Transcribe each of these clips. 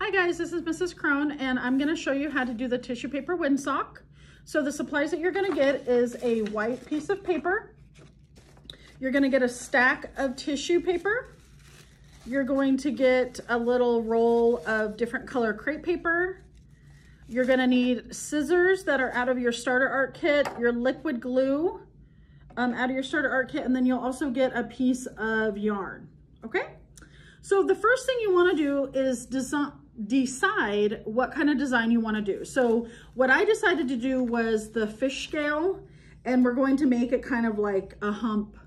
Hi guys, this is Mrs. Krohn and I'm going to show you how to do the tissue paper windsock. So the supplies that you're going to get is a white piece of paper. You're going to get a stack of tissue paper. You're going to get a little roll of different color crepe paper. You're going to need scissors that are out of your starter art kit, your liquid glue out of your starter art kit, and then you'll also get a piece of yarn. Okay? So the first thing you want to do is decide what kind of design you want to do. So what I decided to do was the fish scale, and we're going to make it kind of like a hump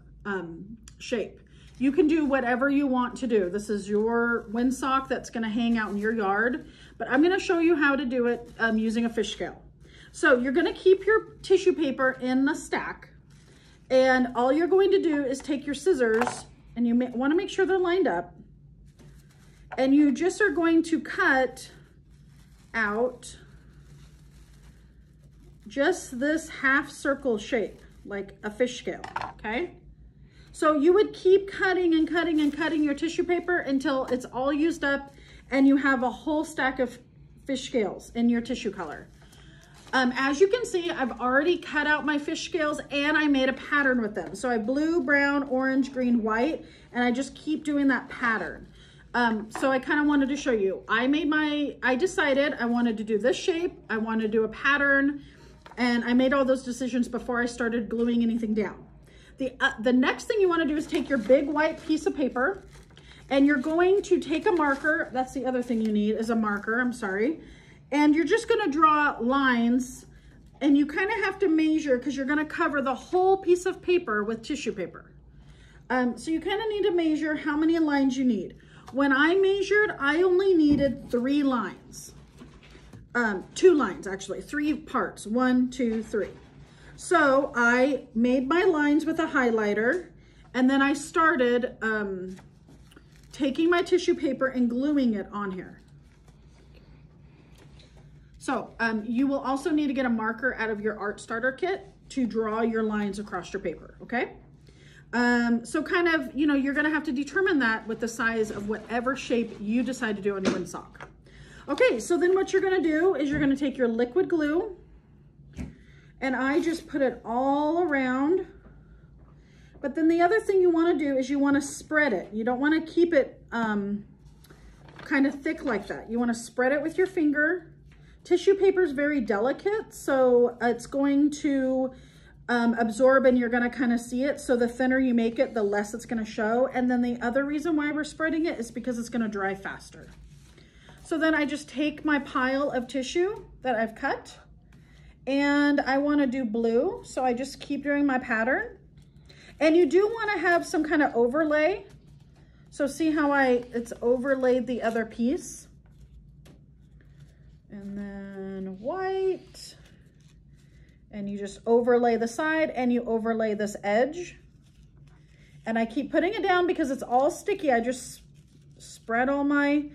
shape. You can do whatever you want to do. This is your windsock that's going to hang out in your yard, but I'm going to show you how to do it using a fish scale. So you're going to keep your tissue paper in the stack, and all you're going to do is take your scissors, and you want to make sure they're lined up, and you just are going to cut out just this half circle shape, like a fish scale, okay? So you would keep cutting and cutting and cutting your tissue paper until it's all used up and you have a whole stack of fish scales in your tissue color. As you can see, I've already cut out my fish scales and I made a pattern with them. So I have blue, brown, orange, green, white, and I just keep doing that pattern. So I kind of wanted to show you. I decided I wanted to do this shape, I wanted to do a pattern, and I made all those decisions before I started gluing anything down. The next thing you want to do is take your big white piece of paper, and you're going to take a marker. That's the other thing you need is a marker, I'm sorry. And you're just going to draw lines, and you kind of have to measure because you're going to cover the whole piece of paper with tissue paper. So you kind of need to measure how many lines you need. When I measured, I only needed 3 lines. 2 lines, actually, 3 parts, 1, 2, 3. So I made my lines with a highlighter, and then I started taking my tissue paper and gluing it on here. So you will also need to get a marker out of your art starter kit to draw your lines across your paper, okay? So kind of, you know, you're gonna have to determine that with the size of whatever shape you decide to do on your windsock. Okay, so then what you're gonna do is you're gonna take your liquid glue, and I just put it all around. But then the other thing you wanna do is you wanna spread it. You don't wanna keep it kind of thick like that. You wanna spread it with your finger. Tissue paper is very delicate, so it's going to absorb and you're gonna kind of see it. So the thinner you make it, the less it's gonna show. And then the other reason why we're spreading it is because it's gonna dry faster. So then I just take my pile of tissue that I've cut, and I wanna do blue. So I just keep doing my pattern. And you do wanna have some kind of overlay. So see how it's overlaid the other piece. And then white. And you just overlay the side and you overlay this edge. And I keep putting it down because it's all sticky. I just spread all my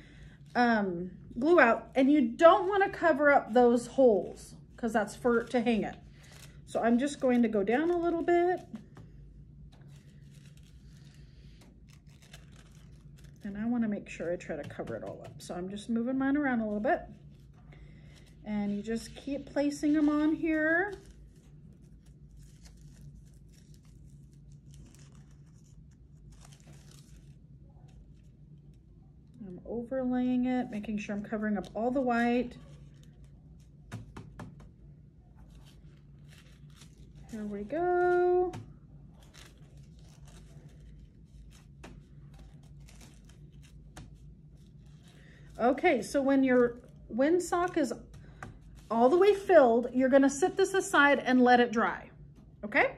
glue out. And you don't want to cover up those holes because that's to hang it. So I'm just going to go down a little bit. And I want to make sure I try to cover it all up. So I'm just moving mine around a little bit. And you just keep placing them on here. I'm overlaying it, making sure I'm covering up all the white. Here we go. Okay, so when your windsock is all the way filled, you're gonna sit this aside and let it dry, okay?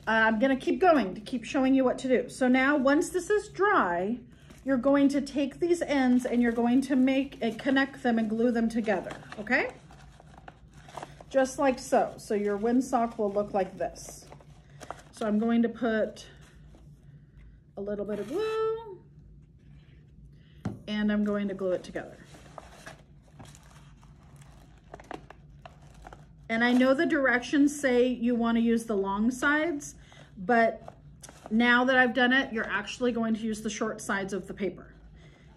I'm gonna keep going to keep showing you what to do. So now once this is dry, you're going to take these ends and you're going to connect them and glue them together, okay? Just like so. So your windsock will look like this. So I'm going to put a little bit of glue and I'm going to glue it together. And I know the directions say you want to use the long sides, but now that I've done it, you're actually going to use the short sides of the paper.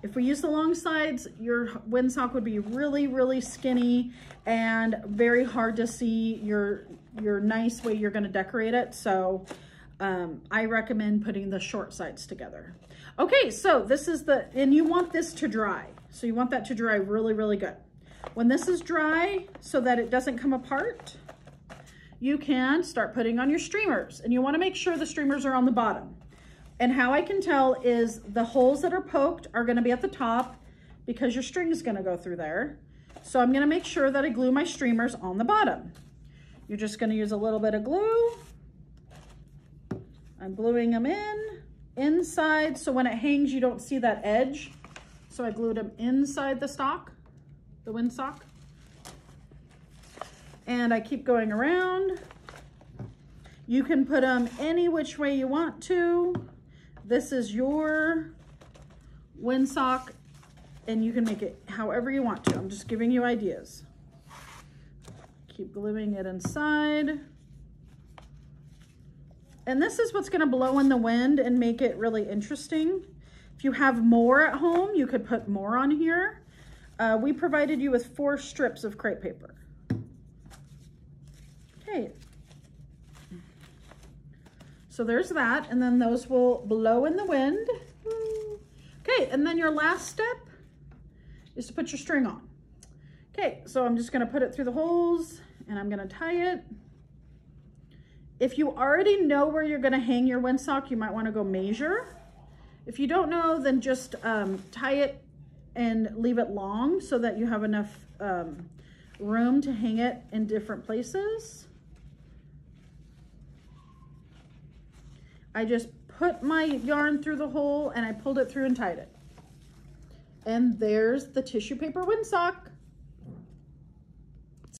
If we use the long sides, your windsock would be really, really skinny and very hard to see your nice way you're gonna decorate it. So I recommend putting the short sides together. Okay, so this is and you want this to dry. So you want that to dry really, really good. When this is dry, so that it doesn't come apart, you can start putting on your streamers. And you wanna make sure the streamers are on the bottom. And how I can tell is the holes that are poked are gonna be at the top because your string is gonna go through there. So I'm gonna make sure that I glue my streamers on the bottom. You're just gonna use a little bit of glue. I'm gluing them inside, so when it hangs, you don't see that edge. So I glued them inside the stock, the windsock. And I keep going around. You can put them any which way you want to. This is your windsock, and you can make it however you want to. I'm just giving you ideas. Keep gluing it inside. And this is what's gonna blow in the wind and make it really interesting. If you have more at home, you could put more on here. We provided you with 4 strips of crepe paper. Okay. So there's that, and then those will blow in the wind. Okay, and then your last step is to put your string on. Okay, so I'm just gonna put it through the holes and I'm gonna tie it. If you already know where you're gonna hang your windsock, you might wanna go measure. If you don't know, then just tie it and leave it long so that you have enough room to hang it in different places. I just put my yarn through the hole and I pulled it through and tied it. And there's the tissue paper windsock.